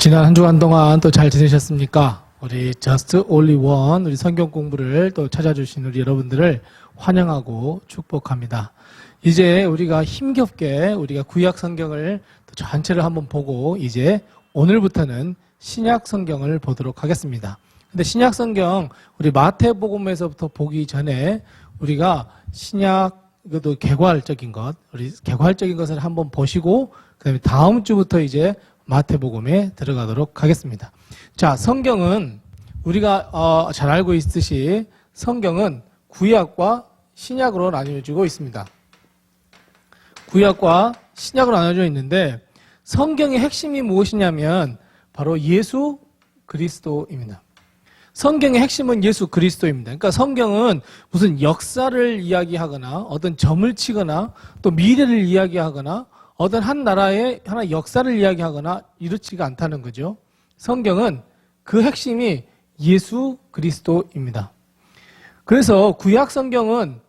지난 한 주간 동안 또 잘 지내셨습니까? 우리 Just Only One, 우리 성경 공부를 또 찾아주신 우리 여러분들을 환영하고 축복합니다. 이제 우리가 힘겹게 우리가 구약 성경을 또 전체를 한번 보고 이제 오늘부터는 신약 성경을 보도록 하겠습니다. 근데 신약 성경 우리 마태복음에서부터 보기 전에 우리가 신약 이것도 개괄적인 것, 우리 개괄적인 것을 한번 보시고 그다음에 다음 주부터 이제 마태복음에 들어가도록 하겠습니다. 자, 성경은 우리가 잘 알고 있듯이 성경은 구약과 신약으로 나뉘어지고 있습니다. 구약과 신약으로 나뉘어져 있는데 성경의 핵심이 무엇이냐면 바로 예수 그리스도입니다. 성경의 핵심은 예수 그리스도입니다. 그러니까 성경은 무슨 역사를 이야기하거나 어떤 점을 치거나 또 미래를 이야기하거나 어떤 한 나라의 하나 역사를 이야기하거나 이렇지가 않다는 거죠. 성경은 그 핵심이 예수 그리스도입니다. 그래서 구약 성경은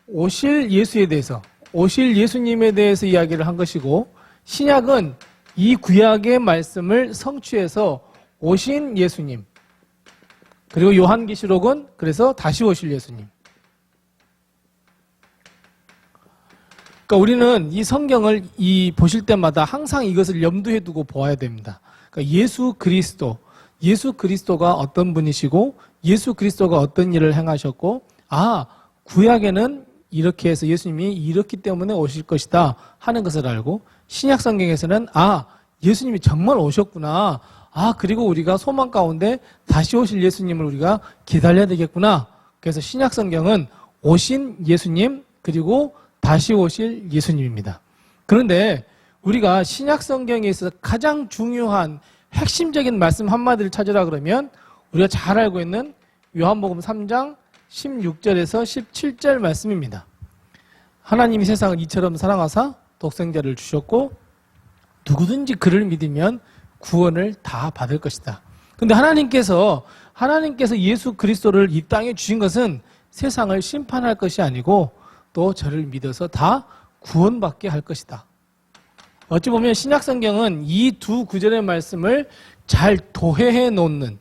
오실 예수에 대해서, 오실 예수님에 대해서 이야기를 한 것이고 신약은 이 구약의 말씀을 성취해서 오신 예수님, 그리고 요한계시록은 그래서 다시 오실 예수님. 그러니까 우리는 이 성경을 보실 때마다 항상 이것을 염두에 두고 보아야 됩니다. 그러니까 예수 그리스도가 어떤 분이시고 예수 그리스도가 어떤 일을 행하셨고 구약에는 이렇게 해서 예수님이 이렇기 때문에 오실 것이다 하는 것을 알고 신약 성경에서는 예수님이 정말 오셨구나. 그리고 우리가 소망 가운데 다시 오실 예수님을 우리가 기다려야 되겠구나. 그래서 신약 성경은 오신 예수님 그리고 다시 오실 예수님입니다. 그런데 우리가 신약 성경에 있어서 가장 중요한 핵심적인 말씀 한마디를 찾으라 그러면 우리가 잘 알고 있는 요한복음 3장 16절에서 17절 말씀입니다. 하나님이 세상을 이처럼 사랑하사 독생자를 주셨고 누구든지 그를 믿으면 구원을 다 받을 것이다. 그런데 하나님께서 예수 그리스도를 이 땅에 주신 것은 세상을 심판할 것이 아니고 또 저를 믿어서 다 구원받게 할 것이다. 어찌 보면 신약 성경은 이 두 구절의 말씀을 잘 도회해 놓는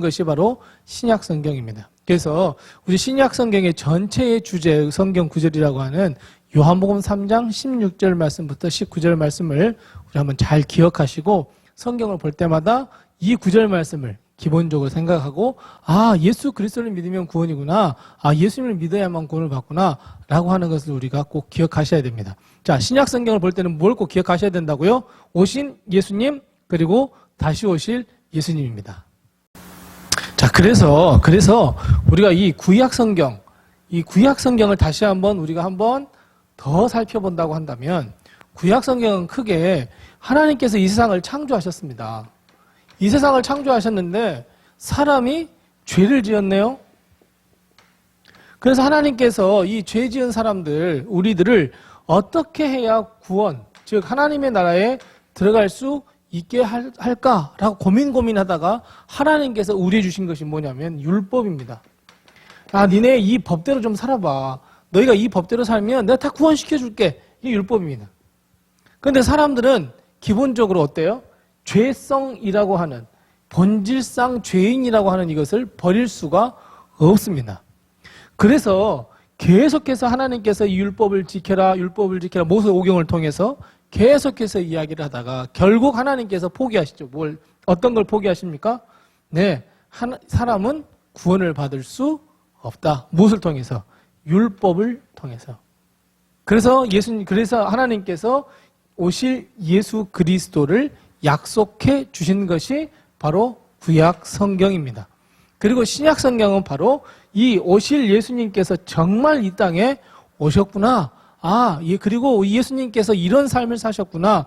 것이 바로 신약 성경입니다. 그래서 우리 신약 성경의 전체의 주제 성경 구절이라고 하는 요한복음 3장 16절 말씀부터 19절 말씀을 우리 한번 잘 기억하시고 성경을 볼 때마다 이 구절 말씀을 기본적으로 생각하고 예수 그리스도를 믿으면 구원이구나. 예수님을 믿어야만 구원을 받구나 라고 하는 것을 우리가 꼭 기억하셔야 됩니다. 자, 신약 성경을 볼 때는 뭘 꼭 기억하셔야 된다고요? 오신 예수님 그리고 다시 오실 예수님입니다. 자, 그래서 우리가 이 구약 성경을 다시 우리가 한번 더 살펴본다고 한다면 구약 성경은 크게 하나님께서 이 세상을 창조하셨습니다. 이 세상을 창조하셨는데 사람이 죄를 지었네요. 그래서 하나님께서 이 죄 지은 사람들, 우리들을 어떻게 해야 구원, 즉 하나님의 나라에 들어갈 수 있게 할까라고 고민하다가 하나님께서 우리에 주신 것이 뭐냐면 율법입니다. 니네 이 법대로 좀 살아봐. 너희가 이 법대로 살면 내가 다 구원시켜줄게. 이게 율법입니다. 그런데 사람들은 기본적으로 어때요? 죄성이라고 하는 본질상 죄인이라고 하는 이것을 버릴 수가 없습니다. 그래서 계속해서 하나님께서 이 율법을 지켜라 모세 오경을 통해서 계속해서 이야기를 하다가 결국 하나님께서 포기하시죠. 어떤 걸 포기하십니까? 네, 사람은 구원을 받을 수 없다. 무엇을 통해서? 율법을 통해서. 그래서 하나님께서 오실 예수 그리스도를 약속해 주신 것이 바로 구약 성경입니다. 그리고 신약 성경은 바로 이 오실 예수님께서 정말 이 땅에 오셨구나. 그리고 예수님께서 이런 삶을 사셨구나.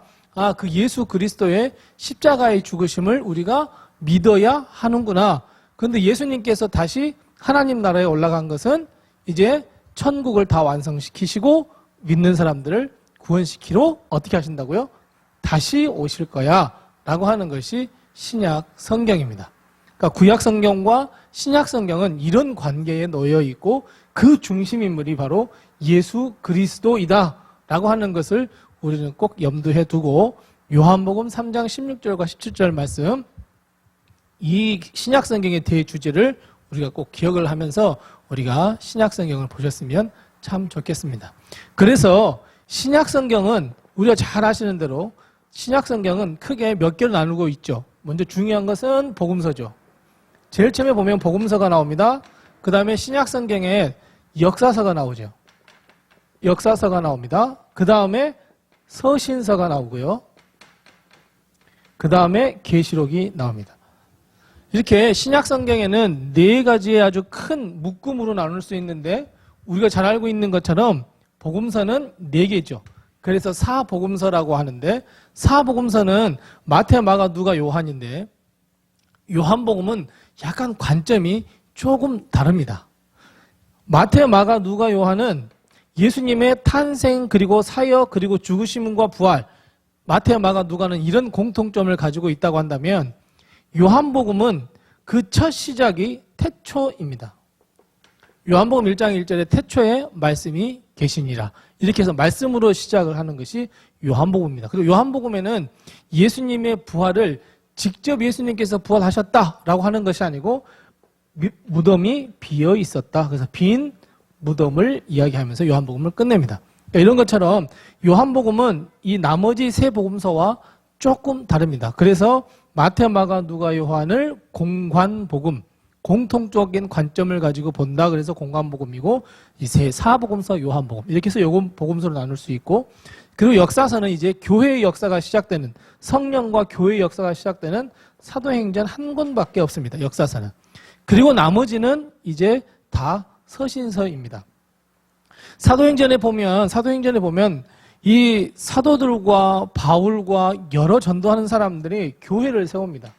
그 예수 그리스도의 십자가의 죽으심을 우리가 믿어야 하는구나. 그런데 예수님께서 다시 하나님 나라에 올라간 것은 이제 천국을 다 완성시키시고 믿는 사람들을 구원시키러 어떻게 하신다고요? 다시 오실 거야 라고 하는 것이 신약 성경입니다. 그러니까 구약 성경과 신약 성경은 이런 관계에 놓여 있고 그 중심 인물이 바로 예수 그리스도이다 라고 하는 것을 우리는 꼭 염두에 두고 요한복음 3장 16절과 17절 말씀, 이 신약성경의 대주제를 우리가 꼭 기억을 하면서 우리가 신약성경을 보셨으면 참 좋겠습니다. 그래서 신약성경은 우리가 잘 아시는 대로 신약성경은 크게 몇 개로 나누고 있죠. 먼저 중요한 것은 복음서죠. 제일 처음에 보면 복음서가 나옵니다. 그 다음에 신약성경에 역사서가 나오죠. 역사서가 나옵니다. 그 다음에 서신서가 나오고요. 그 다음에 계시록이 나옵니다. 이렇게 신약성경에는 네 가지의 아주 큰 묶음으로 나눌 수 있는데, 우리가 잘 알고 있는 것처럼 복음서는 네 개죠. 그래서 사복음서라고 하는데, 사복음서는 마태, 마가, 누가, 요한인데, 요한복음은 약간 관점이 조금 다릅니다. 마태, 마가, 누가, 요한은 예수님의 탄생, 그리고 사역, 그리고 죽으심과 부활, 마태, 마가, 누가는 이런 공통점을 가지고 있다고 한다면, 요한복음은 그 첫 시작이 태초입니다. 요한복음 1장 1절에 태초에 말씀이 계시니라, 이렇게 해서 말씀으로 시작을 하는 것이 요한복음입니다. 그리고 요한복음에는 예수님의 부활을 직접 예수님께서 부활하셨다라고 하는 것이 아니고 무덤이 비어 있었다, 그래서 빈 무덤을 이야기하면서 요한복음을 끝냅니다. 그러니까 이런 것처럼 요한복음은 이 나머지 세 복음서와 조금 다릅니다. 그래서 마태, 마가, 누가, 요한을 공관복음, 공통적인 관점을 가지고 본다, 그래서 공관복음이고, 이 세 사복음서, 요한복음, 이렇게 해서 요금 복음서로 나눌 수 있고, 그리고 역사서는 이제 교회의 역사가 시작되는, 성령과 교회의 역사가 시작되는 사도행전 한 권밖에 없습니다. 역사서는. 그리고 나머지는 이제 다 서신서입니다. 사도행전에 보면 이 사도들과 바울과 여러 전도하는 사람들이 교회를 세웁니다.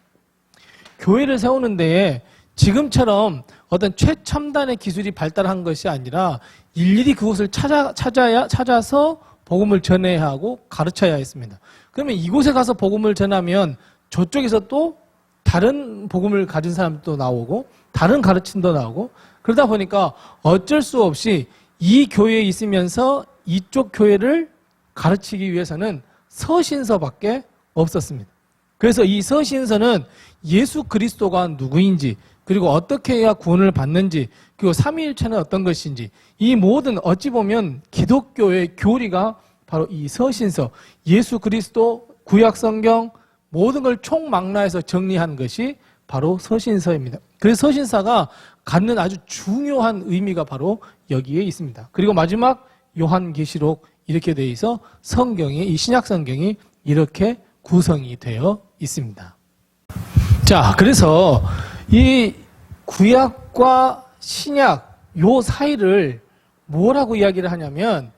교회를 세우는 데에 지금처럼 어떤 최첨단의 기술이 발달한 것이 아니라 일일이 그곳을 찾아서 복음을 전해야 하고 가르쳐야 했습니다. 그러면 이곳에 가서 복음을 전하면 저쪽에서 또 다른 복음을 가진 사람도 나오고 다른 가르침도 나오고, 그러다 보니까 어쩔 수 없이 이 교회에 있으면서 이쪽 교회를 가르치기 위해서는 서신서밖에 없었습니다. 그래서 이 서신서는 예수 그리스도가 누구인지, 그리고 어떻게 해야 구원을 받는지, 그리고 삼위일체는 어떤 것인지, 이 모든 어찌 보면 기독교의 교리가 바로 이 서신서, 예수 그리스도, 구약성경 모든 걸 총망라해서 정리한 것이 바로 서신서입니다. 그래서 서신서가 갖는 아주 중요한 의미가 바로 여기에 있습니다. 그리고 마지막 요한계시록, 이렇게 되어 있어 성경이, 이 신약성경이 이렇게 구성이 되어 있습니다. 자, 그래서 이 구약과 신약 요 사이를 뭐라고 이야기를 하냐면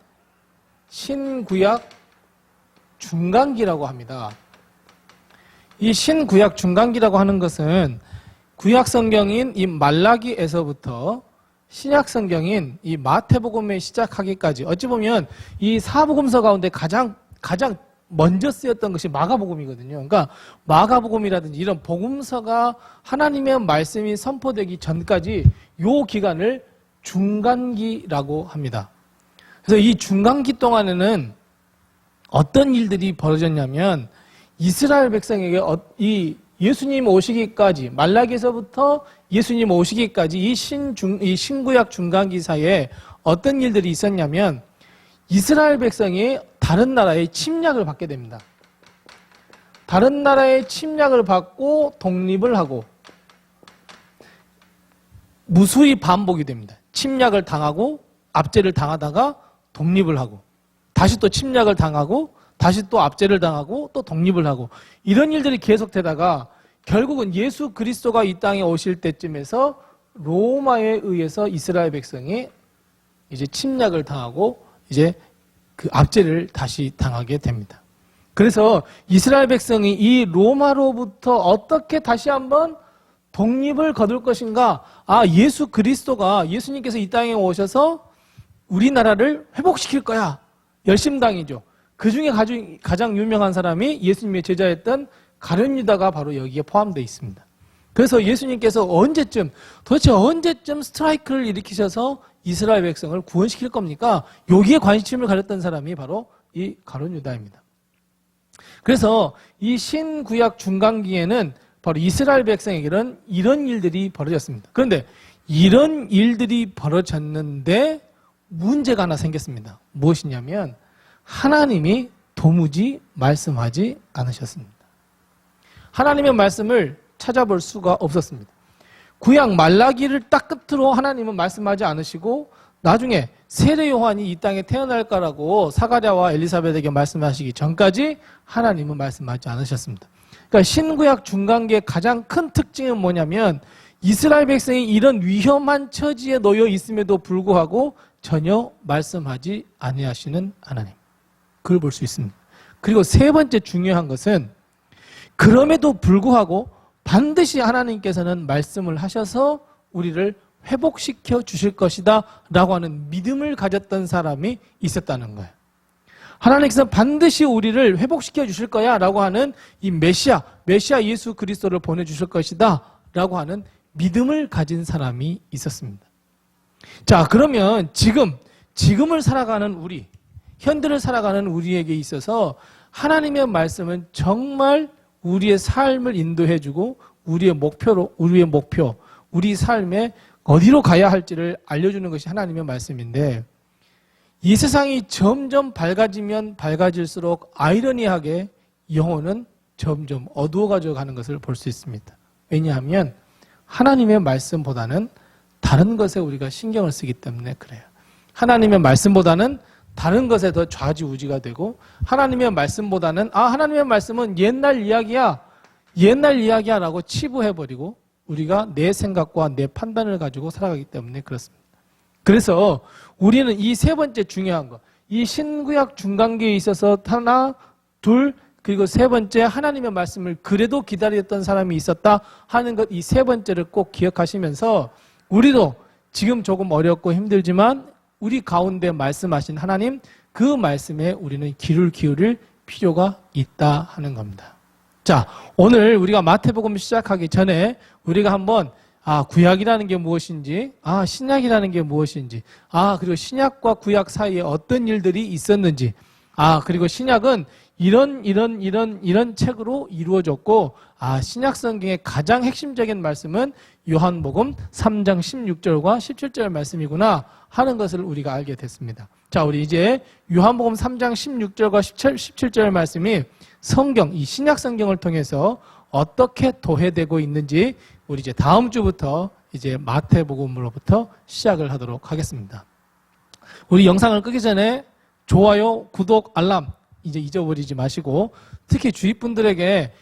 신구약 중간기라고 합니다. 이 신구약 중간기라고 하는 것은 구약 성경인 이 말라기에서부터 신약 성경인 이 마태복음에 시작하기까지, 어찌 보면 이 사복음서 가운데 가장 먼저 쓰였던 것이 마가복음이거든요. 그러니까 마가복음이라든지 이런 복음서가 하나님의 말씀이 선포되기 전까지 요 기간을 중간기라고 합니다. 그래서 이 중간기 동안에는 어떤 일들이 벌어졌냐면, 이스라엘 백성에게 이 예수님 오시기까지, 말라기에서부터 예수님 오시기까지 이 신구약 중간기 사이에 어떤 일들이 있었냐면, 이스라엘 백성이 다른 나라의 침략을 받게 됩니다. 다른 나라의 침략을 받고 독립을 하고 무수히 반복이 됩니다. 침략을 당하고 압제를 당하다가 독립을 하고, 다시 또 침략을 당하고, 다시 또 압제를 당하고, 또 독립을 하고, 이런 일들이 계속되다가 결국은 예수 그리스도가 이 땅에 오실 때쯤에서 로마에 의해서 이스라엘 백성이 이제 침략을 당하고 이제 그 압제를 다시 당하게 됩니다. 그래서 이스라엘 백성이 이 로마로부터 어떻게 다시 한번 독립을 거둘 것인가? 아, 예수 그리스도가, 예수님께서 이 땅에 오셔서 우리나라를 회복시킬 거야. 열심당이죠. 그 중에 가장 유명한 사람이 예수님의 제자였던 가룟 유다가 바로 여기에 포함되어 있습니다. 그래서 예수님께서 도대체 언제쯤 스트라이크를 일으키셔서 이스라엘 백성을 구원시킬 겁니까? 여기에 관심을 가졌던 사람이 바로 이 가룟 유다입니다. 그래서 이 신구약 중간기에는 바로 이스라엘 백성에게는 이런 일들이 벌어졌습니다. 그런데 이런 일들이 벌어졌는데 문제가 하나 생겼습니다. 무엇이냐면 하나님이 도무지 말씀하지 않으셨습니다. 하나님의 말씀을 찾아볼 수가 없었습니다. 구약 말라기를 딱 끝으로 하나님은 말씀하지 않으시고 나중에 세례 요한이 이 땅에 태어날 거라고 사가랴와 엘리사벳에게 말씀하시기 전까지 하나님은 말씀하지 않으셨습니다. 그러니까 신구약 중간기의 가장 큰 특징은 뭐냐면 이스라엘 백성이 이런 위험한 처지에 놓여 있음에도 불구하고 전혀 말씀하지 아니하시는 하나님. 그걸 볼 수 있습니다. 그리고 세 번째 중요한 것은 그럼에도 불구하고 반드시 하나님께서는 말씀을 하셔서 우리를 회복시켜 주실 것이다 라고 하는 믿음을 가졌던 사람이 있었다는 거예요. 하나님께서 반드시 우리를 회복시켜 주실 거야 라고 하는 이 메시아 예수 그리스도를 보내주실 것이다 라고 하는 믿음을 가진 사람이 있었습니다. 자, 그러면 지금을 살아가는 우리, 현대를 살아가는 우리에게 있어서 하나님의 말씀은 정말 우리의 삶을 인도해주고 우리의 목표, 우리 삶에 어디로 가야 할지를 알려주는 것이 하나님의 말씀인데 이 세상이 점점 밝아지면 밝아질수록 아이러니하게 영혼은 점점 어두워져 가는 것을 볼 수 있습니다. 왜냐하면 하나님의 말씀보다는 다른 것에 우리가 신경을 쓰기 때문에 그래요. 하나님의 말씀보다는 다른 것에 더 좌지우지가 되고 하나님의 말씀보다는 하나님의 말씀은 옛날 이야기야 라고 치부해버리고 우리가 내 생각과 내 판단을 가지고 살아가기 때문에 그렇습니다. 그래서 우리는 이 세 번째 중요한 것, 이 신구약 중간기에 있어서 하나, 둘, 그리고 세 번째 하나님의 말씀을 그래도 기다렸던 사람이 있었다 하는 것, 이 세 번째를 꼭 기억하시면서 우리도 지금 조금 어렵고 힘들지만 우리 가운데 말씀하신 하나님, 그 말씀에 우리는 귀를 기울일 필요가 있다 하는 겁니다. 자, 오늘 우리가 마태복음 시작하기 전에 우리가 한번 구약이라는 게 무엇인지, 신약이라는 게 무엇인지, 그리고 신약과 구약 사이에 어떤 일들이 있었는지, 그리고 신약은 이런 책으로 이루어졌고, 신약 성경의 가장 핵심적인 말씀은 요한복음 3장 16절과 17절 말씀이구나 하는 것을 우리가 알게 됐습니다. 자, 우리 이제 요한복음 3장 16절과 17절 말씀이 이 신약 성경을 통해서 어떻게 도해되고 있는지 우리 이제 다음 주부터 이제 마태복음으로부터 시작을 하도록 하겠습니다. 우리 영상을 끄기 전에 좋아요, 구독, 알람 이제 잊어버리지 마시고 특히 주위 분들에게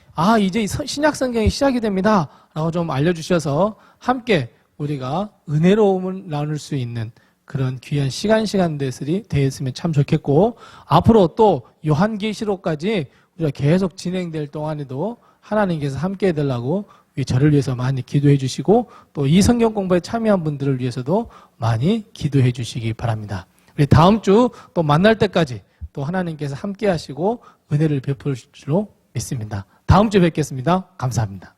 이제 신약 성경이 시작이 됩니다 라고 좀 알려주셔서 함께 우리가 은혜로움을 나눌 수 있는 그런 귀한 시간들이 되었으면 참 좋겠고 앞으로 또 요한계시록까지 우리가 계속 진행될 동안에도 하나님께서 함께 해달라고 저를 위해서 많이 기도해 주시고 또 이 성경 공부에 참여한 분들을 위해서도 많이 기도해 주시기 바랍니다. 우리 다음 주 또 만날 때까지 또 하나님께서 함께 하시고 은혜를 베풀 줄로 믿습니다. 다음 주에 뵙겠습니다. 감사합니다.